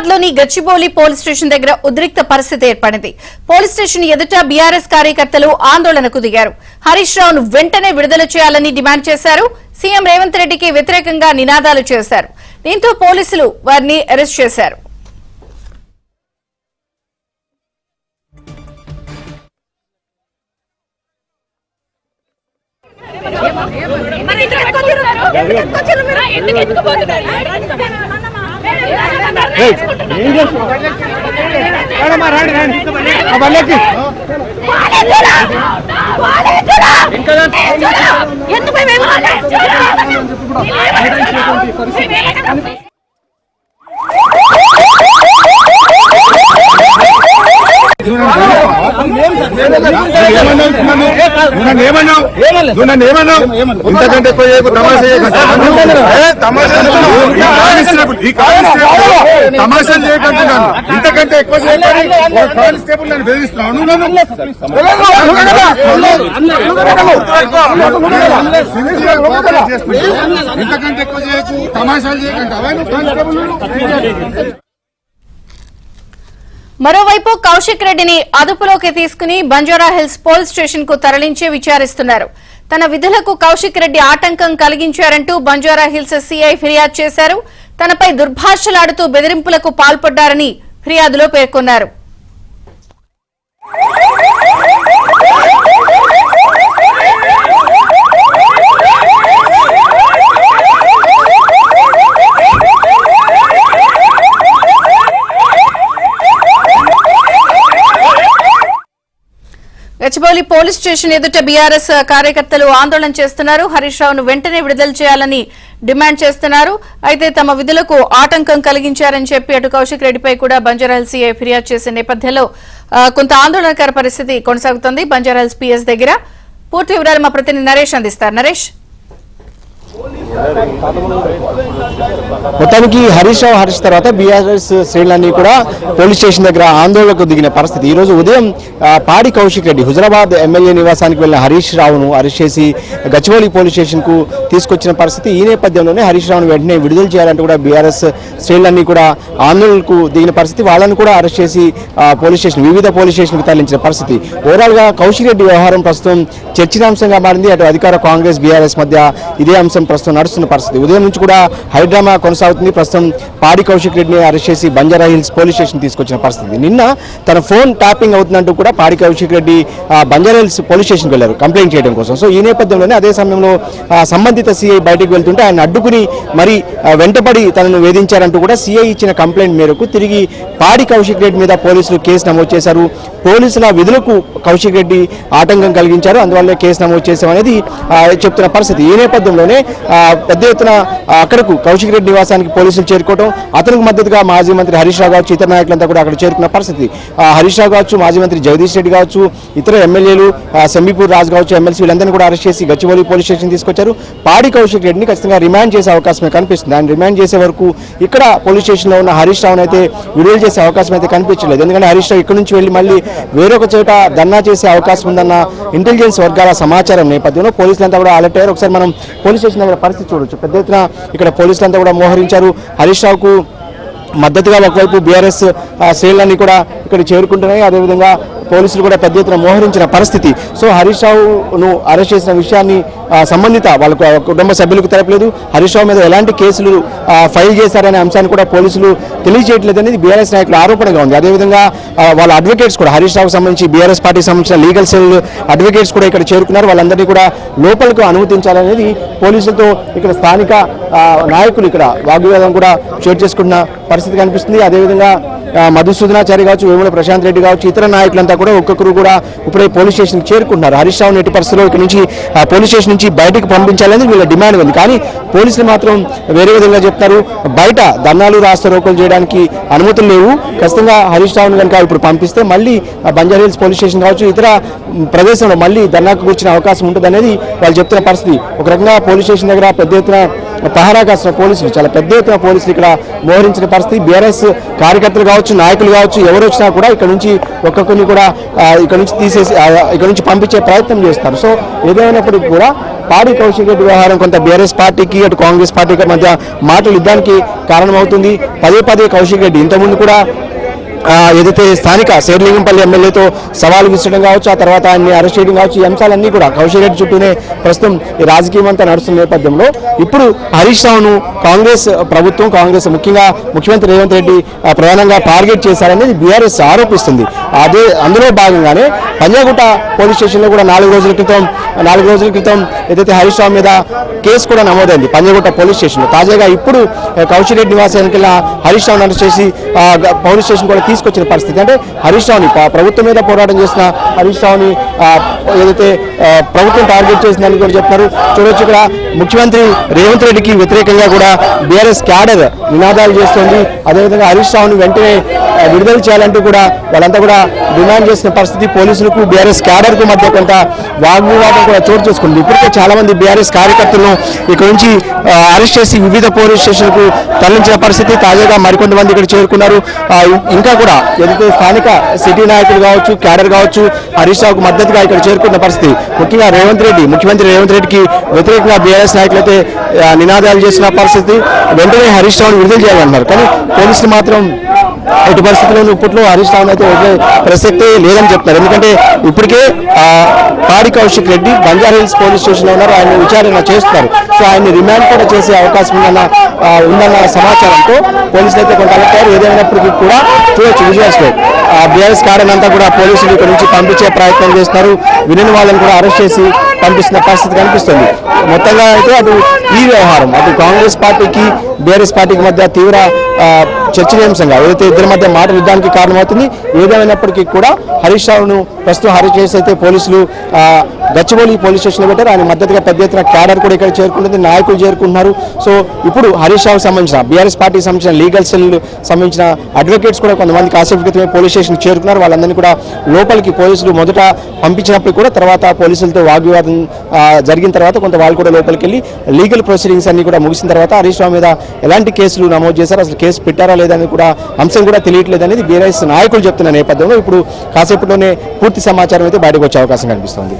హైదరాబాద్ లోని Gachibowli police station దగ్గర ఉద్రిక్త పరిస్థితి ఏర్పడింది. పోలీస్ స్టేషన్ ఎదుట బీఆర్ఎస్ కార్యకర్తలు ఆందోళనకు దిగారు. హరీష్ రావును వెంటనే విడుదల చేయాలని డిమాండ్ చేశారు. సీఎం రేవంత్ రెడ్డికి వ్యతిరేకంగా నినాదాలు చేశారు. దీంతో పోలీసులు వారిని అరెస్ట్ చేశారు. ఇంతకంటే తమాషాలు చేయకుంటున్నాను. ఇంతకంటే ఎక్కువ కానిస్టేబుల్ నన్ను బెదిరిస్తున్నాను. ఇంతకంటే ఎక్కువ చేయకు, తమాషాలు చేయకండి. మరోవైపు కౌశిక్ రెడ్డిని అదుపులోకి తీసుకుని బంజారాహిల్స్ పోలీస్ స్టేషన్ కు తరలించి విచారిస్తున్నారు. తన విధులకు కౌశిక్ రెడ్డి ఆటంకం కలిగించారంటూ బంజారాహిల్స్ సీఐ ఫిర్యాదు చేశారు. తనపై దుర్భాషలాడుతూ బెదిరింపులకు పాల్పడ్డారని ఫిర్యాదులో పేర్కొన్నారు. గచ్చిబౌలి పోలీస్ స్టేషన్ ఎదుట బీఆర్ఎస్ కార్యకర్తలు ఆందోళన చేస్తున్నారు. హరీష్ రావును వెంటనే విడుదల చేయాలని డిమాండ్ చేస్తున్నారు. అయితే తమ విధులకు ఆటంకం కలిగించారని చెప్పి అటు కౌశిక్ రెడ్డిపై కూడా బంజారాహిల్స్ సీఐ ఫిర్యాదు చేసే నేపథ్యంలో కొంత ఆందోళనకర పరిస్థితి కొనసాగుతోంది బంజారాహిల్స్ పీఎస్ దగ్గర. పూర్తి వివరాలు మా ప్రతినిధి నరేష్ అందిస్తారు. నరేష్, మొత్తానికి హరీష్ రావు హరీష్ తర్వాత బీఆర్ఎస్ శ్రేణులన్నీ కూడా పోలీస్ స్టేషన్ దగ్గర ఆందోళనకు దిగిన పరిస్థితి. ఈ రోజు ఉదయం పాడి కౌశిక్ రెడ్డి హుజరాబాద్ ఎమ్మెల్యే నివాసానికి వెళ్లిన హరీష్ రావును అరెస్ట్ చేసి గచ్చిబౌలి పోలీస్ స్టేషన్ కు తీసుకొచ్చిన పరిస్థితి. ఈ నేపథ్యంలోనే హరీష్ రావును వెంటనే విడుదల చేయాలంటూ కూడా బీఆర్ఎస్ శ్రేణులన్నీ కూడా ఆందోళనకు దిగిన పరిస్థితి. వాళ్ళని కూడా అరెస్ట్ చేసి పోలీస్ స్టేషన్ వివిధ పోలీస్ స్టేషన్ కు తరలించిన పరిస్థితి. ఓవరాల్ గా కౌశిక్ రెడ్డి వ్యవహారం ప్రస్తుతం చర్చనీయాంశంగా మారింది. అటు అధికార కాంగ్రెస్ బీఆర్ఎస్ మధ్య ఇదే అంశం ప్రస్తుతం నడుస్తున్న పరిస్థితి. ఉదయం నుంచి కూడా హైడ్రామా కొనసాగుతుంది. ప్రస్తుతం పాడి కౌశిక్ రెడ్డిని అరెస్ట్ చేసి బంజారాహిల్స్ పోలీస్ స్టేషన్ తీసుకొచ్చిన పరిస్థితి. నిన్న తన ఫోన్ ట్యాపింగ్ అవుతుందంటూ కూడా పాడి కౌశిక్ రెడ్డి బంజారాహిల్స్ పోలీస్ స్టేషన్కి వెళ్లారు కంప్లైంట్ చేయడం కోసం. సో ఈ నేపథ్యంలోనే అదే సమయంలో సంబంధిత సీఐ బయటకు వెళ్తుంటే ఆయన అడ్డుకుని మరి వెంటపడి తనను వేధించారంటూ కూడా సీఐ ఇచ్చిన కంప్లైంట్ మేరకు తిరిగి పాడి కౌశిక్ రెడ్డి మీద పోలీసులు కేసు నమోదు చేశారు. పోలీసుల విధులకు కౌశిక్ రెడ్డి ఆటంకం కలిగించారు, అందువల్ల కేసు నమోదు చేశామనేది చెప్తున్న పరిస్థితి. ఈ నేపథ్యంలోనే పెద్ద ఎత్తున అక్కడకు కౌశిక్ రెడ్డి నివాసానికి పోలీసులు చేరుకోవడం, అతనికి మద్దతుగా మాజీ మంత్రి హరీష్ రావు కావచ్చు, ఇతర నాయకులంతా కూడా అక్కడ చేరుకున్న పరిస్థితి. హరీష్ రావు కావచ్చు, మాజీ మంత్రి జగదీష్ రెడ్డి కావచ్చు, ఇతర ఎమ్మెల్యేలు సెంబీపూర్ రాజు కావచ్చు, ఎమ్మెల్సీ వీళ్ళందరినీ కూడా అరెస్ట్ చేసి గచ్చిబౌలి పోలీస్ స్టేషన్ తీసుకొచ్చారు. పాడి కౌశిక్ రెడ్డిని ఖచ్చితంగా రిమాండ్ చేసే అవకాశమే కనిపిస్తుంది. ఆయన రిమాండ్ చేసే వరకు ఇక్కడ పోలీస్ స్టేషన్లో ఉన్న హరీష్ రావును అయితే విడుదల చేసే అవకాశం అయితే కనిపించలేదు. ఎందుకంటే హరీష్ రావు ఇక్కడ నుంచి వెళ్ళి మళ్ళీ వేరొక చోట ధర్నా చేసే అవకాశం ఉందన్న ఇంటెలిజెన్స్ వర్గాల సమాచారం నేపథ్యంలో పోలీసులంతా కూడా అలర్ట్ అయ్యారు. ఒకసారి మనం పోలీస్ స్టేషన్ దగ్గర పరిస్థితి చూడొచ్చు. పెద్ద ఎత్తున ఇక్కడ పోలీసులంతా కూడా మోహరించారు. హరీష్ రావుకు మద్దతుగా ఒకవైపు బీఆర్ఎస్ శ్రేణులన్నీ కూడా ఇక్కడ చేరుకుంటున్నాయి. అదేవిధంగా పోలీసులు కూడా పెద్ద ఎత్తున మోహరించిన పరిస్థితి. సో హరీష్ రావును అరెస్ట్ చేసిన విషయాన్ని సంబంధిత వాళ్ళ కుటుంబ సభ్యులకు తెలపలేదు. హరీష్ రావు మీద ఎలాంటి కేసులు ఫైల్ చేశారనే అంశాన్ని కూడా పోలీసులు తెలియజేయట్లేదు అనేది బీఆర్ఎస్ నాయకుల ఆరోపణగా ఉంది. అదేవిధంగా వాళ్ళ అడ్వకేట్స్ కూడా హరీష్ రావుకు సంబంధించి బీఆర్ఎస్ పార్టీకి సంబంధించిన లీగల్ సెల్ అడ్వకేట్స్ కూడా ఇక్కడ చేరుకున్నారు. వాళ్ళందరినీ కూడా లోపలికి అనుమతించాలనేది పోలీసులతో ఇక్కడ స్థానిక నాయకులు ఇక్కడ వాగ్వివాదం కూడా చోటు చేసుకున్న పరిస్థితి కనిపిస్తుంది. అదేవిధంగా మధుసూదనాచారి కావచ్చు, వేముల ప్రశాంత్ రెడ్డి కావచ్చు, ఇతర నాయకులంతా కూడా ఒక్కొక్కరు కూడా ఇప్పుడే పోలీస్ స్టేషన్కి చేరుకుంటున్నారు. హరీష్ రావు ఎట్టి పరిస్థితుల్లో ఇక్కడ నుంచి పోలీస్ స్టేషన్ నుంచి బయటకు పంపించాలని వీళ్ళ డిమాండ్ ఉంది. కానీ పోలీసులు మాత్రం వేరే విధంగా చెప్తారు. బయట ధర్నాలు రాస్తారోకోలు చేయడానికి అనుమతులు లేవు. ఖచ్చితంగా హరీష్ రావును కనుక ఇప్పుడు పంపిస్తే మళ్ళీ బంజారాహిల్స్ పోలీస్ స్టేషన్ కావచ్చు, ఇతర ప్రదేశంలో మళ్ళీ ధర్నాకు కూర్చునే అవకాశం ఉంటుంది అనేది వాళ్ళు చెప్తున్న పరిస్థితి. ఒక రకంగా పోలీస్ స్టేషన్ దగ్గర పెద్ద ఎత్తున పహారా కాసిన పోలీసులు, చాలా పెద్ద ఎత్తున పోలీసులు ఇక్కడ మోహరించిన పరిస్థితి. బీఆర్ఎస్ కార్యకర్తలు కావచ్చు, నాయకులు కావచ్చు, ఎవరు వచ్చినా కూడా ఇక్కడ నుంచి ఒక్కొక్కరిని కూడా ఇక్కడ నుంచి తీసేసి ఇక్కడ నుంచి పంపించే ప్రయత్నం చేస్తారు. సో ఏదైనప్పటికీ కూడా పాడి కౌశిక్ రెడ్డి వ్యవహారం కొంత బీఆర్ఎస్ పార్టీకి అటు కాంగ్రెస్ పార్టీకి మధ్య మాటలు యుద్ధానికి కారణమవుతుంది. పదే పదే కౌశిక్ రెడ్డి ఇంతకుముందు కూడా ఏదైతే స్థానిక శేర్లింగంపల్లి ఎమ్మెల్యేతో సవాలు విసరడం కావచ్చు, ఆ తర్వాత ఆయన్ని అరెస్ట్ చేయడం కావచ్చు, ఈ అంశాలన్నీ కూడా కౌశిక్ రెడ్డి చుట్టూనే ప్రస్తుతం ఈ రాజకీయం అంతా నడుస్తున్న నేపథ్యంలో ఇప్పుడు హరీష్ రావును కాంగ్రెస్ ప్రభుత్వం, కాంగ్రెస్ ముఖ్యంగా ముఖ్యమంత్రి రేవంత్ రెడ్డి ప్రధానంగా టార్గెట్ చేశారనేది బీఆర్ఎస్ ఆరోపిస్తుంది. అందులో భాగంగానే పంజాగుట్ట పోలీస్ స్టేషన్లో కూడా 4 రోజుల క్రితం ఏదైతే హరీష్ రావు మీద కేసు కూడా నమోదైంది పంజాగుట్ట పోలీస్ స్టేషన్లో. తాజాగా ఇప్పుడు కౌశిక్ రెడ్డి నివాసానికి హరీష్ రావును అరెస్ట్ చేసి పోలీస్ స్టేషన్ కూడా తీసుకొచ్చిన పరిస్థితి. అంటే హరీష్ రావుని ప్రభుత్వం మీద పోరాటం చేసిన హరీష్ రావుని ఏదైతే ప్రభుత్వం టార్గెట్ చేసిందని కూడా చెప్తున్నారు. చూడొచ్చు ఇక్కడ ముఖ్యమంత్రి రేవంత్ రెడ్డికి వ్యతిరేకంగా కూడా బీఆర్ఎస్ క్యాడర్ నినాదాలు చేస్తోంది. అదేవిధంగా హరీష్ రావుని వెంటనే విడుదల చేయాలంటూ కూడా వాళ్ళంతా కూడా డిమాండ్ చేసిన పరిస్థితి. పోలీసులకు బీఆర్ఎస్ క్యాడర్ కు మధ్య కొంత వాగ్వివాదం కూడా చోటు చేసుకుంది. ఇప్పటికే చాలా మంది బీఆర్ఎస్ కార్యకర్తలను ఇక్కడ నుంచి అరెస్ట్ చేసి వివిధ పోలీస్ స్టేషన్లకు తరలించిన పరిస్థితి. తాజాగా మరికొంతమంది ఇక్కడ చేరుకున్నారు. ఇంకా కూడా ఏదైతే స్థానిక సిటీ నాయకులు కావచ్చు, క్యాడర్ కావచ్చు, హరీష్ రావుకు మద్దతుగా ఇక్కడ చేరుకున్న పరిస్థితి. ముఖ్యంగా ముఖ్యమంత్రి రేవంత్ రెడ్డికి వ్యతిరేకంగా బీఆర్ఎస్ నాయకులు అయితే నినాదాలు చేసిన పరిస్థితి. వెంటనే హరీష్ రావును విడుదల చేయాలన్నారు. కానీ పోలీసులు మాత్రం ఎటు పరిస్థితుల్లో ఇప్పట్లో హరీష్ రావును అయితే వదిలే ప్రసక్తే లేదని చెప్తున్నారు. ఎందుకంటే ఇప్పటికే పాడి కౌశిక్ రెడ్డి బంజారాహిల్స్ పోలీస్ స్టేషన్లో ఉన్నారు. ఆయన విచారణ చేస్తున్నారు. సో ఆయన్ని రిమాండ్ కూడా చేసే అవకాశం ఉందన్న సమాచారంతో పోలీసులు అయితే కొంత అలర్టారు. ఏదైనప్పటికీ కూడా చూడొచ్చు విజువల్స్లో బీఆర్ఎస్ కార్యన్ అంతా కూడా పోలీసులు ఇక్కడ నుంచి పంపించే ప్రయత్నం చేస్తున్నారు. వినని వాళ్ళని కూడా అరెస్ట్ చేసి పంపిస్తున్న పరిస్థితి కనిపిస్తుంది. మొత్తంగా అయితే అటు ఈ వ్యవహారం అటు కాంగ్రెస్ పార్టీకి బీఆర్ఎస్ పార్టీకి మధ్య తీవ్ర చర్చనీయాంశంగా ఏదైతే ఇద్దరి మధ్య మాట యుద్ధానికి కారణమవుతుంది. ఏదేమైనప్పటికీ కూడా హరీష్ రావును ప్రస్తుతం అరెస్ట్ చేసి అయితే పోలీసులు గచ్చిబౌలి పోలీస్ స్టేషన్లో పెట్టారు. ఆయన మద్దతుగా పెద్ద ఎత్తున క్యాడర్ కూడా ఇక్కడ చేరుకుంటుంది, నాయకులు చేరుకుంటున్నారు. సో ఇప్పుడు హరీష్ రావుకు సంబంధించిన బీఆర్ఎస్ పార్టీకి సంబంధించిన లీగల్ సెల్ సంబంధించిన అడ్వకేట్స్ కూడా కొంతమంది కాసేపు క్రితమే పోలీస్ స్టేషన్కి చేరుకున్నారు. వాళ్ళందరినీ కూడా లోపలికి పోలీసులు మొదట పంపించినప్పుడు కూడా తర్వాత పోలీసులతో వాగ్వివాదం జరిగిన తర్వాత కొంత వాళ్ళు కూడా లోపలికి వెళ్ళి లీగల్ ప్రొసీడింగ్స్ అన్ని కూడా ముగిసిన తర్వాత హరీష్ రావు మీద ఎలాంటి కేసులు నమోదు చేశారు, అసలు కేసు పెట్టారా లేదని కూడా అంశం కూడా తెలియట్లేదు అనేది బీఆర్ఎస్ నాయకులు చెప్తున్న నేపథ్యంలో ఇప్పుడు కాసేపట్లోనే పూర్తి సమాచారం అయితే బయటకు వచ్చే అవకాశం కనిపిస్తోంది.